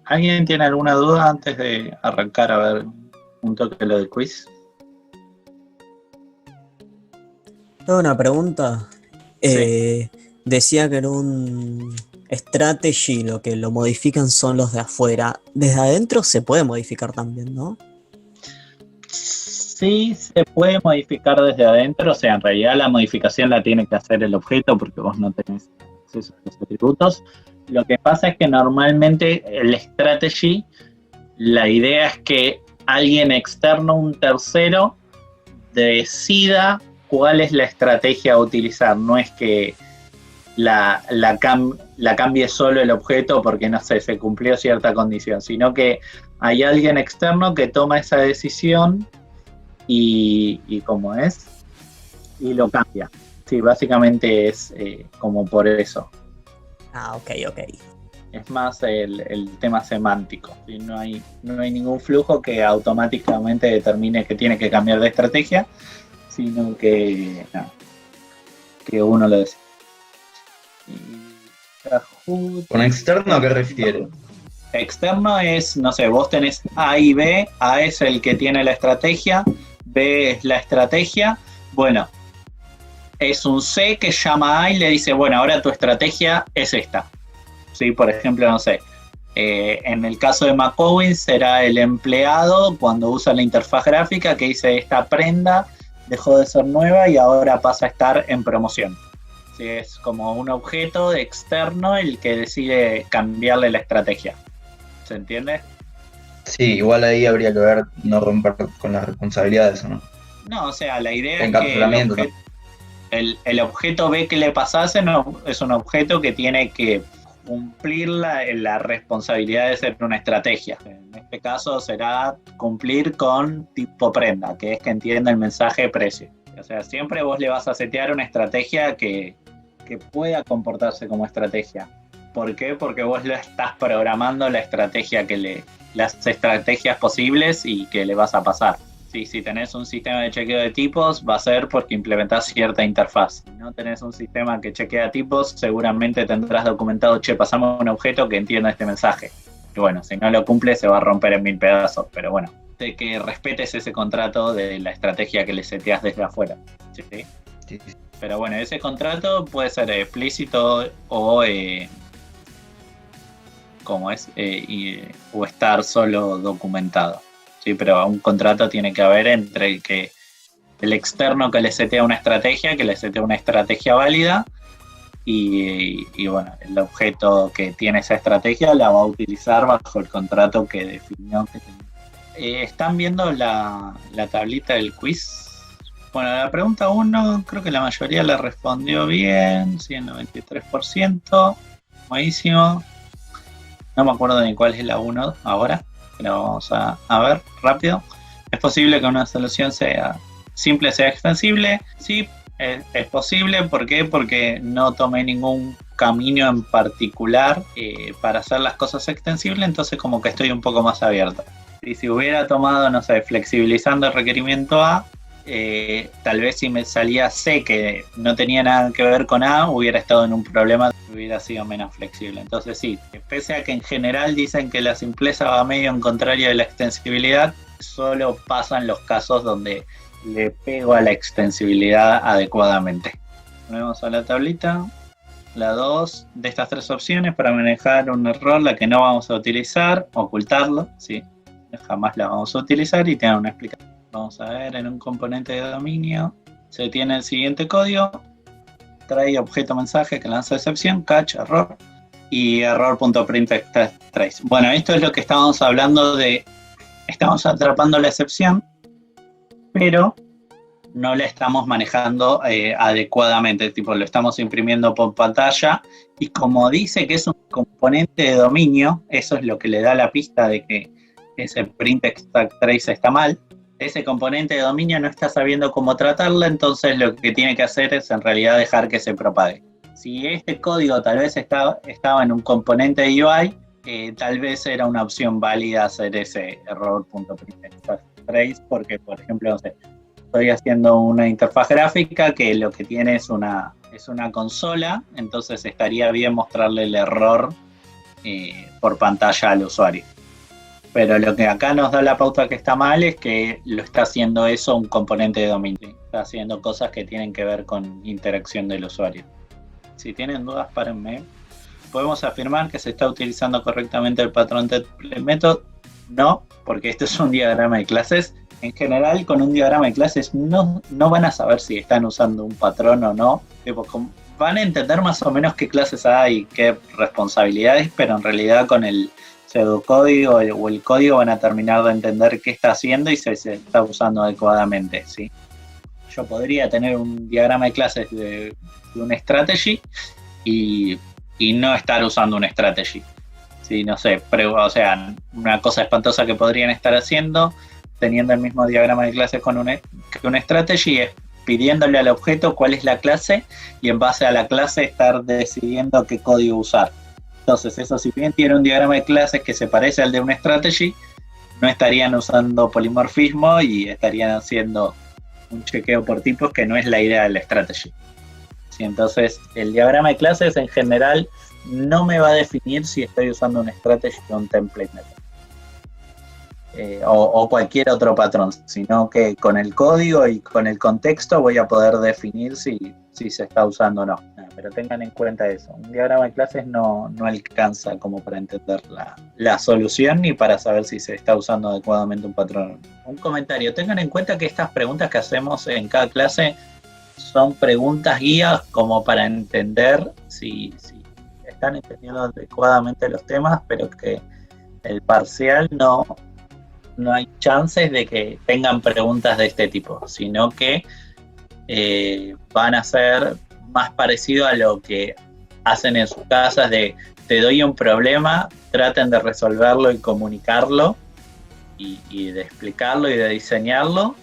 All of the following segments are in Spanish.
¿Alguien tiene alguna duda antes de arrancar a ver un toque lo del quiz? Tengo una pregunta. Sí. Eh, Decía que en un strategy lo que lo modifican son los de afuera. Desde adentro se puede modificar también, ¿no? Sí, se puede modificar desde adentro, o sea, en realidad la modificación la tiene que hacer el objeto porque vos no tenés acceso a los atributos. Lo que pasa es que normalmente el strategy, la idea es que alguien externo, un tercero, decida cuál es la estrategia a utilizar. No es que la cambie solo el objeto porque, no sé, se cumplió cierta condición, sino que hay alguien externo que toma esa decisión y cómo es, y lo cambia. Sí, básicamente es como por eso. Ah, ok, ok. Es más el tema semántico. ¿Sí? No hay ningún flujo que automáticamente determine que tiene que cambiar de estrategia, sino que, no, que uno lo decide. ¿Con externo a qué refiere? Externo es, no sé, vos tenés A y B, A es el que tiene la estrategia, B es la estrategia, bueno, es un C que llama A y le dice, bueno, ahora tu estrategia es esta. ¿Sí? Por ejemplo, no sé, en el caso de McCowan será el empleado cuando usa la interfaz gráfica que dice esta prenda dejó de ser nueva y ahora pasa a estar en promoción. ¿Sí? Es como un objeto externo el que decide cambiarle la estrategia. ¿Se entiende? Sí, igual ahí habría que ver, no romper con las responsabilidades, ¿no? No, o sea, la idea es que Encapsulamiento, ¿no? el objeto B que le pasase no, es un objeto que tiene que cumplir la responsabilidad de ser una estrategia. En este caso será cumplir con tipo prenda, que es que entienda el mensaje de precio. O sea, siempre vos le vas a setear una estrategia que pueda comportarse como estrategia. ¿Por qué? Porque vos le estás programando la estrategia las estrategias posibles y que le vas a pasar. Sí, si tenés un sistema de chequeo de tipos, va a ser porque implementás cierta interfaz. Si no tenés un sistema que chequea tipos, seguramente tendrás documentado, che, pasamos un objeto que entienda este mensaje. Y bueno, si no lo cumple, se va a romper en 1000 pedazos. Pero bueno, de que respetes ese contrato de la estrategia que le seteas desde afuera. ¿Sí? Sí. Pero bueno, ese contrato puede ser explícito o como es, o estar solo documentado. ¿Sí? Pero un contrato tiene que haber entre el externo que le setea una estrategia, que le setea una estrategia válida, y bueno, el objeto que tiene esa estrategia la va a utilizar bajo el contrato que definió que tenía. ¿Están viendo la tablita del quiz? Bueno, la pregunta 1 creo que la mayoría la respondió bien, sí, el 93%, buenísimo. No me acuerdo ni cuál es la 1 ahora, pero vamos a ver rápido. ¿Es posible que una solución sea simple, sea extensible? Sí, es posible. ¿Por qué? Porque no tomé ningún camino en particular para hacer las cosas extensibles, entonces como que estoy un poco más abierto. Y si hubiera tomado, no sé, flexibilizando el requerimiento A, tal vez si me salía C que no tenía nada que ver con A, hubiera estado en un problema, hubiera sido menos flexible. Entonces sí, pese a que en general dicen que la simpleza va medio en contrario de la extensibilidad, solo pasan los casos donde le pego a la extensibilidad adecuadamente. Ponemos a la tablita la 2 de estas 3 opciones para manejar un error, la que no vamos a utilizar, ocultarlo, sí, jamás la vamos a utilizar y tiene una explicación. Vamos a ver, en un componente de dominio se tiene el siguiente código, trae objeto mensaje que lanza excepción, catch, error, y error.printTrace. Bueno, esto es lo que estábamos hablando de, estamos atrapando la excepción, pero no la estamos manejando adecuadamente, tipo lo estamos imprimiendo por pantalla, y como dice que es un componente de dominio, eso es lo que le da la pista de que ese print extract trace está mal. Ese componente de dominio no está sabiendo cómo tratarla, entonces lo que tiene que hacer es en realidad dejar que se propague. Si este código tal vez estaba en un componente de UI, tal vez era una opción válida hacer ese error.printExtractTrace, porque por ejemplo, no sé, estoy haciendo una interfaz gráfica que lo que tiene es una consola, entonces estaría bien mostrarle el error por pantalla al usuario. Pero lo que acá nos da la pauta que está mal es que lo está haciendo eso un componente de dominio. Está haciendo cosas que tienen que ver con interacción del usuario. Si tienen dudas, párenme. ¿Podemos afirmar que se está utilizando correctamente el patrón TemplateMethod? No, porque este es un diagrama de clases. En general, con un diagrama de clases no van a saber si están usando un patrón o no. Van a entender más o menos qué clases hay y qué responsabilidades, pero en realidad con el pseudocódigo o el código van a terminar de entender qué está haciendo y se está usando adecuadamente, ¿sí? Yo podría tener un diagrama de clases de un strategy y no estar usando un strategy. Sí, no sé, pero, o sea, una cosa espantosa que podrían estar haciendo, teniendo el mismo diagrama de clases con un strategy, es pidiéndole al objeto cuál es la clase y en base a la clase estar decidiendo qué código usar. Entonces, eso, si bien tiene un diagrama de clases que se parece al de un strategy, no estarían usando polimorfismo y estarían haciendo un chequeo por tipos que no es la idea del strategy. ¿Sí? Entonces, el diagrama de clases en general no me va a definir si estoy usando un strategy o un template method. O cualquier otro patrón, sino que con el código y con el contexto voy a poder definir si se está usando o no. Pero tengan en cuenta eso, un diagrama de clases no alcanza como para entender la solución ni para saber si se está usando adecuadamente un patrón. Un comentario, tengan en cuenta que estas preguntas que hacemos en cada clase son preguntas guías como para entender si están entendiendo adecuadamente los temas, pero que el parcial no hay chances de que tengan preguntas de este tipo, sino que van a ser más parecido a lo que hacen en sus casas de te doy un problema, traten de resolverlo y comunicarlo y de explicarlo y de diseñarlo,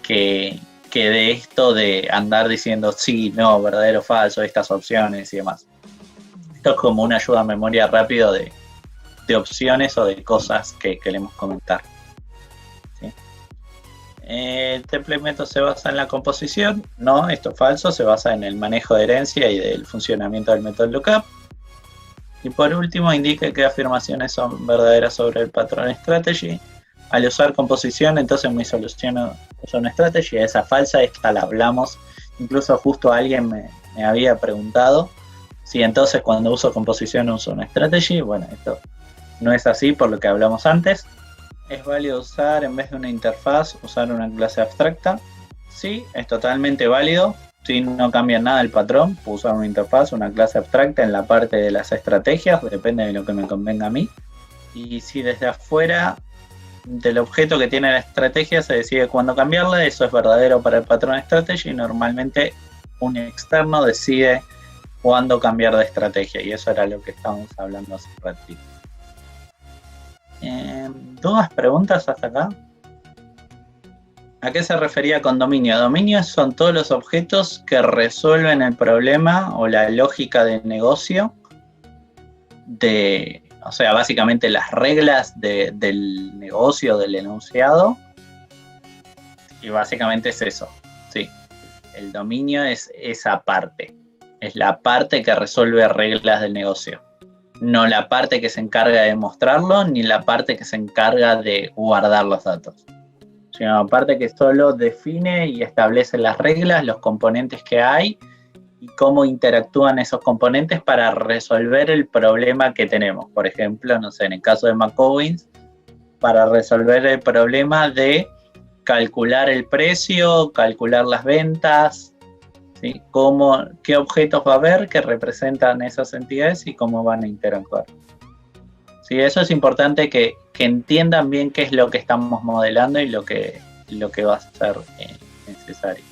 que de esto de andar diciendo sí, no, verdadero, falso, estas opciones y demás. Esto es como una ayuda a memoria rápido de opciones o de cosas que queremos comentar. ¿Sí? El template method se basa en la composición. No, esto es falso, se basa en el manejo de herencia y del funcionamiento del método lookup. Y por último, indique qué afirmaciones son verdaderas sobre el patrón strategy. Al usar composición, entonces mi solución es una strategy. Esa falsa, esta la hablamos. Incluso justo alguien me había preguntado si entonces cuando uso composición uso una strategy. Bueno, esto no es así por lo que hablamos antes. ¿Es válido usar, en vez de una interfaz, usar una clase abstracta? Sí, es totalmente válido. Si no cambia nada el patrón, puedo usar una interfaz, una clase abstracta en la parte de las estrategias, depende de lo que me convenga a mí. Y si desde afuera del objeto que tiene la estrategia se decide cuándo cambiarla, eso es verdadero para el patrón strategy, y normalmente un externo decide cuándo cambiar de estrategia, y eso era lo que estábamos hablando hace un ratito. ¿Dudas, preguntas hasta acá? ¿A qué se refería con dominio? Dominios son todos los objetos que resuelven el problema o la lógica del negocio, o sea, básicamente las reglas del negocio, del enunciado, y básicamente es eso, sí. El dominio es esa parte, es la parte que resuelve reglas del negocio. No la parte que se encarga de mostrarlo, ni la parte que se encarga de guardar los datos. Sino la parte que solo define y establece las reglas, los componentes que hay y cómo interactúan esos componentes para resolver el problema que tenemos. Por ejemplo, no sé, en el caso de McCowins, para resolver el problema de calcular el precio, calcular las ventas, ¿sí? ¿Qué objetos va a haber que representan esas entidades y cómo van a interactuar? Sí, eso es importante que entiendan bien qué es lo que estamos modelando y lo que va a ser necesario.